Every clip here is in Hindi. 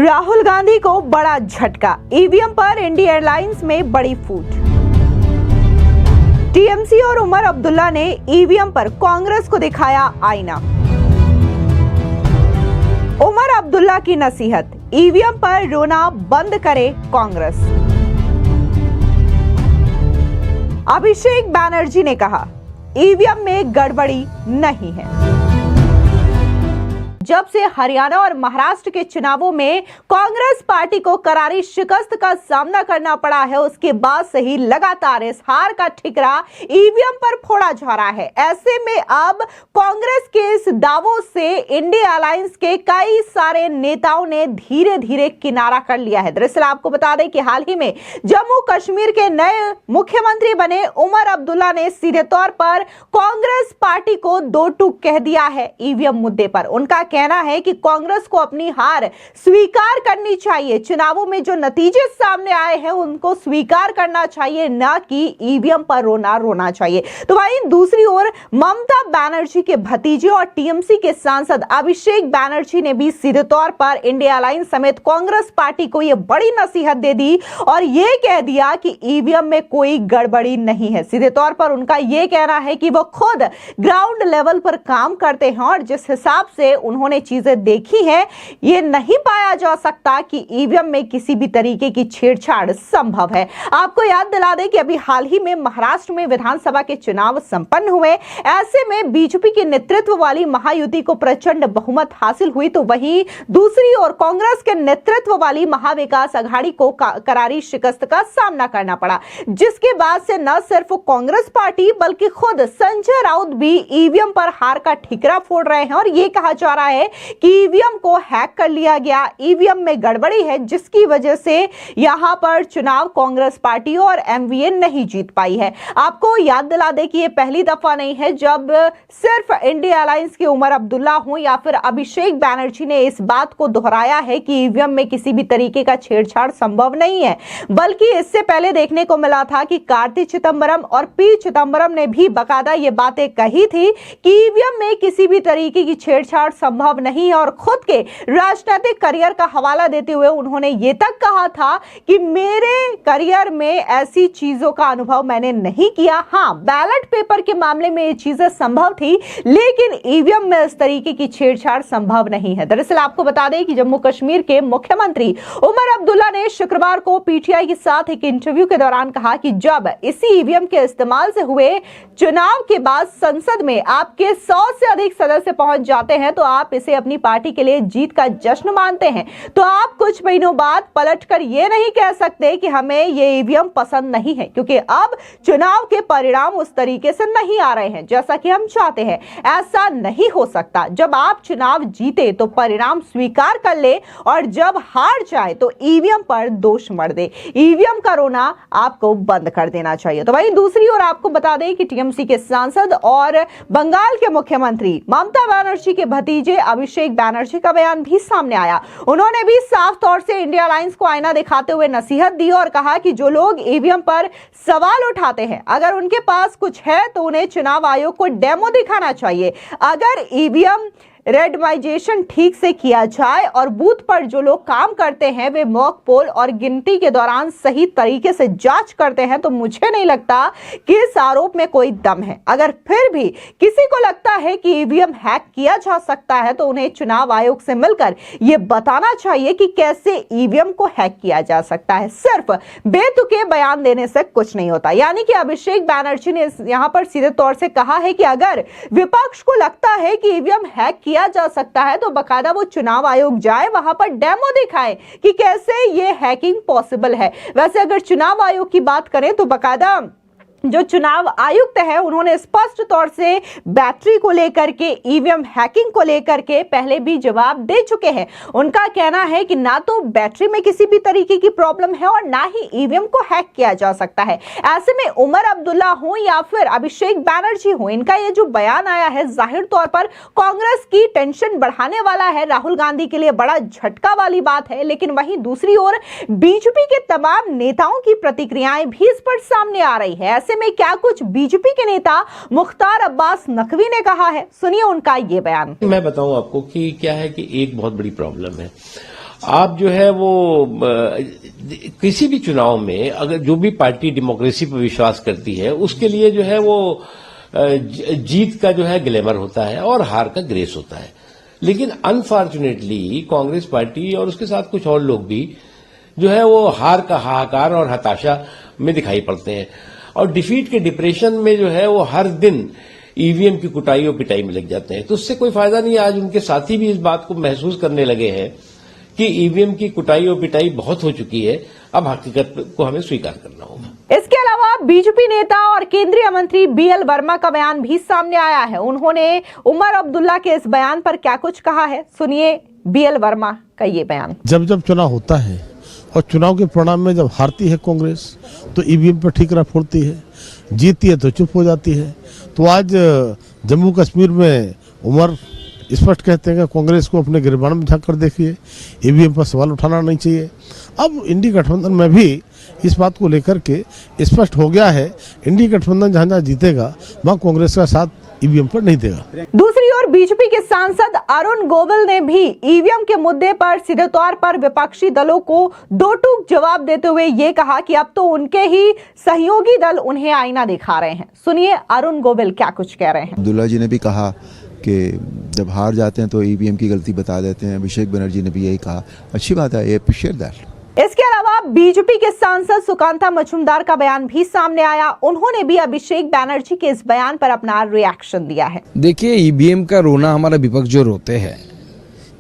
राहुल गांधी को बड़ा झटका, ईवीएम पर इंडिया एयरलाइंस में बड़ी फूट। टीएमसी और उमर अब्दुल्ला ने ईवीएम पर कांग्रेस को दिखाया आईना। उमर अब्दुल्ला की नसीहत, ईवीएम पर रोना बंद करे कांग्रेस। अभिषेक बैनर्जी ने कहा, ईवीएम में गड़बड़ी नहीं है। जब से हरियाणा और महाराष्ट्र के चुनावों में कांग्रेस पार्टी को करारी शिकस्त का सामना करना पड़ा है, उसके बाद से ही लगातार इस हार का ठिकरा ईवीएम पर फोड़ा जा रहा है। ऐसे में अब कांग्रेस के इस दावों से इंडिया अलायंस के कई सारे नेताओं ने धीरे धीरे किनारा कर लिया है। दरअसल आपको बता दें कि हाल ही में जम्मू कश्मीर के नए मुख्यमंत्री बने उमर अब्दुल्ला ने सीधे तौर पर कांग्रेस पार्टी को दो टूक कह दिया है ईवीएम मुद्दे पर। उनका कहना है कि कांग्रेस को अपनी हार स्वीकार करनी चाहिए, चुनावों में जो नतीजे सामने आए हैं उनको स्वीकार करना चाहिए, ना कि ईवीएम पर रोना चाहिए। तो वहीं दूसरी ओर ममता बनर्जी के भतीजे और टीएमसी के सांसद अभिषेक बैनर्जी ने भी सीधे तौर पर इंडिया अलायंस समेत कांग्रेस पार्टी को यह बड़ी नसीहत दे दी और यह कह दिया कि ईवीएम में कोई गड़बड़ी नहीं है। सीधे तौर पर उनका यह कहना है कि वो खुद ग्राउंड लेवल पर काम करते हैं और जिस हिसाब से उन्होंने चीजें देखी है, ये नहीं पाया जा सकता कि ईवीएम में किसी भी तरीके की छेड़छाड़ संभव है। आपको याद दिला दें कि अभी हाल ही में महाराष्ट्र में विधानसभा के चुनाव संपन्न हुए। ऐसे में बीजेपी के नेतृत्व वाली महायुति को प्रचंड बहुमत हासिल हुई, तो वहीं दूसरी ओर कांग्रेस के नेतृत्व वाली महाविकास अघाड़ी को करारी शिकस्त का सामना करना पड़ा, जिसके बाद से न सिर्फ कांग्रेस पार्टी बल्कि खुद संजय राउत भी ईवीएम पर हार का ठिकरा फोड़ रहे हैं और यह कहा जा रहा है कि ईवीएम को हैक कर लिया गया, ईवीएम में गड़बड़ी है, जिसकी वजह से यहां पर चुनाव कांग्रेस पार्टी और एमवीए नहीं जीत पाई है। आपको याद दिला दें कि यह पहली दफा नहीं है जब सिर्फ इंडिया अलायंस के उमर अब्दुल्ला हो या फिर अभिषेक बैनर्जी ने इस बात को दोहराया है कि ईवीएम में किसी भी तरीके का छेड़छाड़ संभव नहीं है, बल्कि इससे पहले देखने को मिला था कि कार्ति चिदंबरम और पी चिदंबरम ने भी बाकायदा ये बातें कही थी कि ईवीएम में किसी भी तरीके की छेड़छाड़ संभव नहीं है और खुद के राजनीतिक करियर का हवाला देते हुए उन्होंने ये तक कहा था कि मेरे करियर में ऐसी चीजों का अनुभव मैंने नहीं किया। हां, बैलेट पेपर के मामले में ये चीजें संभव थी, लेकिन ईवीएम में इस तरीके की छेड़छाड़ संभव नहीं है। दरअसल आपको बता दें कि जम्मू कश्मीर के मुख्यमंत्री उमर अब्दुल्ला ने शुक्रवार को पीटीआई के साथ एक इंटरव्यू के दौरान कहा कि जब इसी ईवीएम के इस्तेमाल से हुए चुनाव के बाद संसद में आपके 100 से अधिक सदस्य पहुंच जाते हैं तो आप इसे अपनी पार्टी के लिए जीत का जश्न मानते हैं, तो आप कुछ महीनों बाद पलटकर ये नहीं कह सकते कि हमें ये ईवीएम पसंद नहीं है, क्योंकि अब चुनाव के परिणाम उस तरीके से नहीं आ रहे हैं जैसा कि हम चाहते हैं। ऐसा नहीं हो सकता, जब आप चुनाव जीते तो परिणाम स्वीकार कर ले और जब हार जाए तो ईवीएम पर दोष मढ़ दे। ईवीएम का रोना आपको बंद कर देना चाहिए। तो वहीं दूसरी ओर आपको बता दें कि टीएमसी के सांसद और बंगाल के मुख्यमंत्री ममता बनर्जी के भतीजे अभिषेक बैनर्जी का बयान भी सामने आया। उन्होंने भी साफ तौर से इंडिया अलायंस को आईना दिखाते हुए नसीहत दी और कहा कि जो लोग ईवीएम पर सवाल उठाते हैं, अगर उनके पास कुछ है तो उन्हें चुनाव आयोग को डेमो दिखाना चाहिए। अगर ईवीएम रेंडमाइजेशन ठीक से किया जाए और बूथ पर जो लोग काम करते हैं वे मॉक पोल और गिनती के दौरान सही तरीके से जांच करते हैं, तो मुझे नहीं लगता कि इस आरोप में कोई दम है। अगर फिर भी किसी को लगता है कि ईवीएम हैक किया जा सकता है तो उन्हें चुनाव आयोग से मिलकर यह बताना चाहिए कि कैसे ईवीएम को हैक किया जा सकता है। सिर्फ बेतुके बयान देने से कुछ नहीं होता। यानी कि अभिषेक बैनर्जी ने यहां पर सीधे तौर से कहा है कि अगर विपक्ष को लगता है कि ईवीएम हैक किया जा सकता है तो बकायदा वो चुनाव आयोग जाए, वहां पर डेमो दिखाए कि कैसे ये हैकिंग पॉसिबल है। वैसे अगर चुनाव आयोग की बात करें तो बकायदा जो चुनाव आयुक्त है उन्होंने स्पष्ट तौर से बैटरी को लेकर के, ईवीएम हैकिंग को लेकर के पहले भी जवाब दे चुके हैं। उनका कहना है कि ना तो बैटरी में किसी भी तरीके की प्रॉब्लम है और ना ही ईवीएम को हैक किया जा सकता है। ऐसे में उमर अब्दुल्ला हो या फिर अभिषेक बैनर्जी हो, इनका ये जो बयान आया है जाहिर तौर पर कांग्रेस की टेंशन बढ़ाने वाला है, राहुल गांधी के लिए बड़ा झटका वाली बात है। लेकिन वहीं दूसरी ओर बीजेपी के तमाम नेताओं की प्रतिक्रियाएं भी इस पर सामने आ रही है। ऐसे में क्या कुछ बीजेपी के नेता मुख्तार अब्बास नकवी ने कहा है, सुनिए उनका ये बयान। मैं बताऊं आपको कि क्या है कि एक बहुत बड़ी प्रॉब्लम है। आप जो है वो किसी भी चुनाव में अगर जो भी पार्टी डेमोक्रेसी पर विश्वास करती है उसके लिए जो है वो जीत का जो है ग्लैमर होता है और हार का ग्रेस होता है। लेकिन अनफॉर्चुनेटली कांग्रेस पार्टी और उसके साथ कुछ और लोग भी जो है वो हार का हाहाकार और हताशा में दिखाई पड़ते हैं और डिफीट के डिप्रेशन में जो है वो हर दिन ईवीएम की कुटाई और पिटाई में लग जाते हैं। तो उससे कोई फायदा नहीं है। आज उनके साथी भी इस बात को महसूस करने लगे हैं कि ईवीएम की कुटाई और पिटाई बहुत हो चुकी है। अब हकीकत को हमें स्वीकार करना होगा। इसके अलावा बीजेपी नेता और केंद्रीय मंत्री बीएल वर्मा का बयान भी सामने आया है। उन्होंने उमर अब्दुल्ला के इस बयान पर क्या कुछ कहा है, सुनिए बीएल वर्मा का ये बयान। जब जब चुनाव होता है और चुनाव के परिणाम में जब हारती है कांग्रेस तो ईवीएम पर ठीकरा फोड़ती है, जीतती है तो चुप हो जाती है। तो आज जम्मू कश्मीर में उमर स्पष्ट कहते हैं कि कांग्रेस को अपने गिरबान में झांक कर देखिए, ईवीएम पर सवाल उठाना नहीं चाहिए। अब इंडी गठबंधन में भी इस बात को लेकर के स्पष्ट हो गया है, इंडी गठबंधन जहां जहां जीतेगा वहां कांग्रेस का साथ ईवीएम पर नहीं देगा। दूसरी ओर बीजेपी के सांसद अरुण गोविल ने भी ईवीएम के मुद्दे पर सीधे तौर पर विपक्षी दलों को दो टूक जवाब देते हुए ये कहा कि अब तो उनके ही सहयोगी दल उन्हें आईना दिखा रहे हैं। सुनिए अरुण गोविल क्या कुछ कह रहे हैं। अब्दुल्ला जी ने भी कहा कि जब हार जाते हैं तो ईवीएम की गलती बता देते हैं। अभिषेक बनर्जी ने भी यही कहा, अच्छी बात है, ये अप्रिशिएट दैट। इसके अलावा बीजेपी के सांसद सुकांता मजूमदार का बयान भी सामने आया। उन्होंने भी अभिषेक बैनर्जी के इस बयान पर अपना रिएक्शन दिया है। देखिए, ईवीएम का रोना हमारा विपक्ष जो रोते हैं,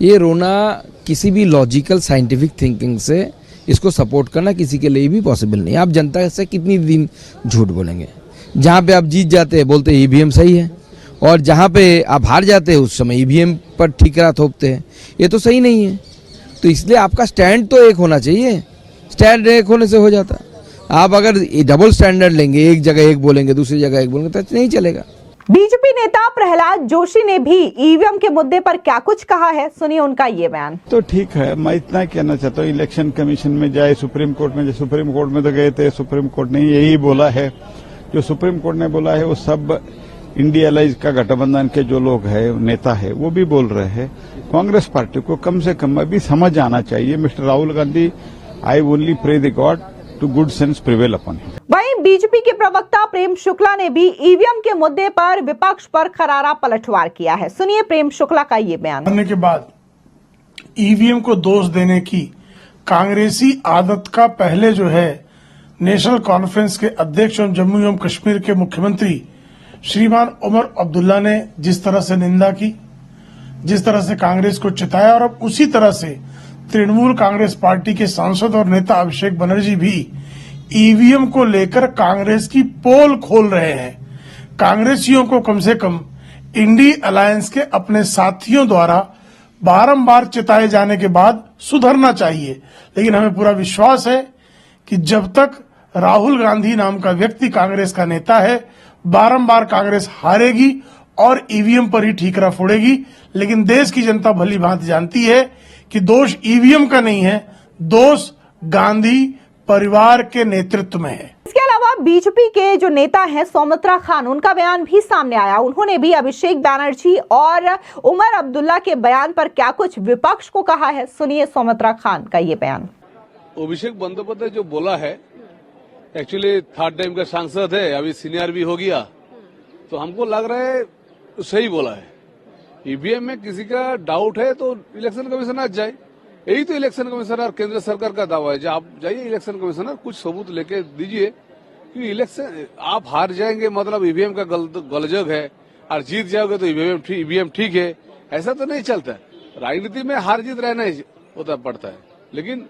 ये रोना किसी भी लॉजिकल साइंटिफिक थिंकिंग से इसको सपोर्ट करना किसी के लिए भी पॉसिबल नहीं। आप जनता से कितनी दिन झूठ बोलेंगे? जहाँ पे आप जीत जाते हैं बोलते हैं ईवीएम सही है, और जहाँ पे आप हार जाते हैं उस समय ईवीएम पर ठीकरा थोपते हैं। ये तो सही नहीं है। तो इसलिए आपका स्टैंड तो एक होना चाहिए। स्टैंड एक होने से हो जाता। आप अगर डबल स्टैंडर्ड लेंगे, एक जगह एक बोलेंगे दूसरी जगह एक बोलेंगे तो नहीं चलेगा। बीजेपी नेता प्रहलाद जोशी ने भी ईवीएम के मुद्दे पर क्या कुछ कहा है, सुनिए उनका ये बयान। तो ठीक है, मैं इतना कहना चाहता हूँ, इलेक्शन कमीशन में जाए, सुप्रीम कोर्ट में जाए। सुप्रीम कोर्ट में तो गए थे, सुप्रीम कोर्ट ने यही बोला है, जो सुप्रीम कोर्ट ने बोला है वो सब इंडिया अलाइज का गठबंधन के जो लोग हैं, नेता है, वो भी बोल रहे हैं। कांग्रेस पार्टी को कम से कम अभी समझ आना चाहिए। Mister Rahul Gandhi, I only pray the God to good sense prevail upon him. वहीं बीजेपी के प्रवक्ता प्रेम शुक्ला ने भी ईवीएम के मुद्दे पर विपक्ष पर करारा पलटवार किया है। सुनिए प्रेम शुक्ला का ये बयान। करने के बाद ईवीएम को दोष देने की कांग्रेसी आदत का पहले जो है नेशनल कॉन्फ्रेंस के अध्यक्ष और जम्मू एवं कश्मीर के मुख्यमंत्री श्रीमान उमर अब्दुल्ला ने जिस तरह से निंदा की, जिस तरह से कांग्रेस को चिताया, और अब उसी तरह से तृणमूल कांग्रेस पार्टी के सांसद और नेता अभिषेक बनर्जी भी ईवीएम को लेकर कांग्रेस की पोल खोल रहे हैं। कांग्रेसियों को कम से कम इंडी अलायंस के अपने साथियों द्वारा बारंबार चिताए जाने के बाद सुधरना चाहिए। लेकिन हमें पूरा विश्वास है कि जब तक राहुल गांधी नाम का व्यक्ति कांग्रेस का नेता है, बारंबार कांग्रेस हारेगी और ईवीएम पर ही ठीकरा फोड़ेगी। लेकिन देश की जनता भली भांति जानती है कि दोष ईवीएम का नहीं है, दोष गांधी परिवार के नेतृत्व में है। इसके अलावा बीजेपी के जो नेता हैं सौमित्रा खान, उनका बयान भी सामने आया। उन्होंने भी अभिषेक बैनर्जी और उमर अब्दुल्ला के बयान पर क्या कुछ विपक्ष को कहा है, सुनिए सौमित्रा खान का ये बयान। अभिषेक बंदोपाध्याय जो बोला है, एक्चुअली थर्ड टाइम का सांसद है, अभी सीनियर भी हो गया, तो हमको लग रहा है सही बोला है। ईवीएम में किसी का डाउट है तो इलेक्शन कमीशन आज जाए। यही तो इलेक्शन कमीशनर और केंद्र सरकार का दावा है। जो आप जाइए इलेक्शन कमीशनर, कुछ सबूत लेके दीजिए कि इलेक्शन आप हार जाएंगे मतलब ईवीएम का गलजग है, और जीत जाओगे तो ईवीएम ठीक है। ऐसा तो नहीं चलता। राजनीति में हार जीत रहना ही होता पड़ता है, लेकिन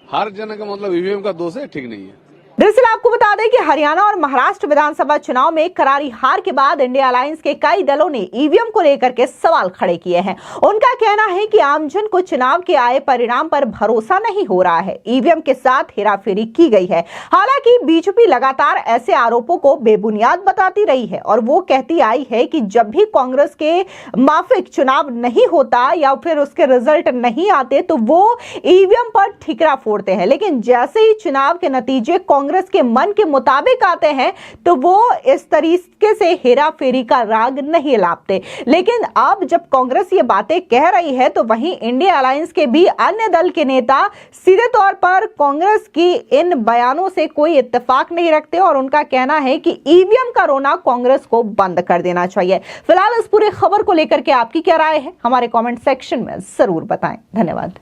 हार जाने का मतलब ईवीएम का दोष है, ठीक नहीं है। दरअसल आपको बता दें कि हरियाणा और महाराष्ट्र विधानसभा चुनाव में करारी हार के बाद इंडिया अलायंस के कई दलों ने ईवीएम को लेकर के सवाल खड़े किए हैं। उनका कहना है कि आमजन को चुनाव के आए परिणाम पर भरोसा नहीं हो रहा है, ईवीएम के साथ हेराफेरी की गई है। हालांकि बीजेपी लगातार ऐसे आरोपों को बेबुनियाद बताती रही है और वो कहती आई है कि जब भी कांग्रेस के माफिक चुनाव नहीं होता या फिर उसके रिजल्ट नहीं आते तो वो ईवीएम पर ठीकरा फोड़ते हैं। लेकिन जैसे ही चुनाव के नतीजे कांग्रेस के मन के मुताबिक आते हैं तो वो इस तरीके से हेरा फेरी का राग नहीं लापते। लेकिन अब जब कांग्रेस ये बातें कह रही है तो वहीं इंडिया अलायंस के भी अन्य दल के नेता सीधे तौर पर कांग्रेस की इन बयानों से कोई इत्तेफाक नहीं रखते और उनका कहना है कि ईवीएम का रोना कांग्रेस को बंद कर देना चाहिए। फिलहाल इस पूरी खबर को लेकर के आपकी क्या राय है, हमारे कमेंट सेक्शन में जरूर बताएं। धन्यवाद।